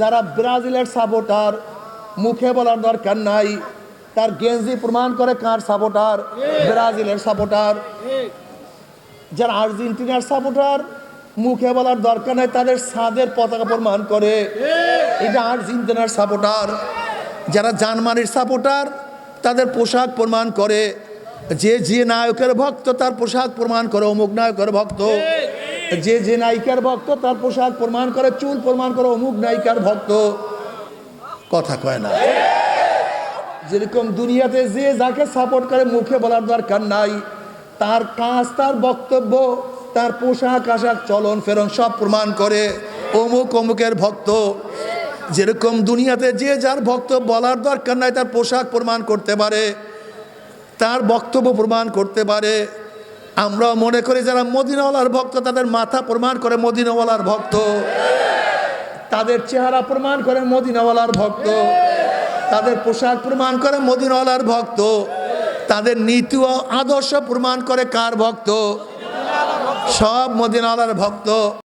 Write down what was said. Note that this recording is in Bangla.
যারা ব্রাজিলের সাপোর্টার মুখে বলার দরকার নাই, তার গেঞ্জি প্রমাণ করে কার সাপোর্টার, ব্রাজিলের সাপোর্টার। যারা আর্জেন্টিনার সাপোর্টার মুখে বলার দরকার নাই, তাদের ছাদের পতাকা প্রমাণ করে এটা আর্জেন্টিনার সাপোর্টার। যারা জার্মানির সাপোর্টার তাদের পোশাক প্রমাণ করে, যে নায়কের ভক্ত তার পোশাক প্রমাণ করে অমুক নায়কের ভক্ত, যে নায়িকার ভক্ত তার পোশাক প্রমাণ করে, চুল প্রমাণ করে অমুক নায়িকার ভক্ত। কথা কয় না? যেরকম দুনিয়াতে যে যাকে সাপোর্ট করে মুখে বলার দরকার নাই, তার কাজ, তার বক্তব্য, তার পোশাক আশাক, চলন ফেরন সব প্রমাণ করে অমুক অমুকের ভক্ত। যেরকম দুনিয়াতে যে যার ভক্ত বলার দরকার নাই, তার পোশাক প্রমাণ করতে পারে, তার বক্তব্য প্রমাণ করতে পারে। আমরা মনে করি যারা মদিনাওয়ালার ভক্ত তাদের মাথা প্রমাণ করে মদিনাওয়ালার ভক্ত, তাদের চেহারা প্রমাণ করে মদিনাওয়ালার ভক্ত, তাদের পোশাক প্রমাণ করে মদিনাওয়ালার ভক্ত, তাদের নীতি ও আদর্শ প্রমাণ করে কার ভক্ত? সব মদিনাওয়ালার ভক্ত।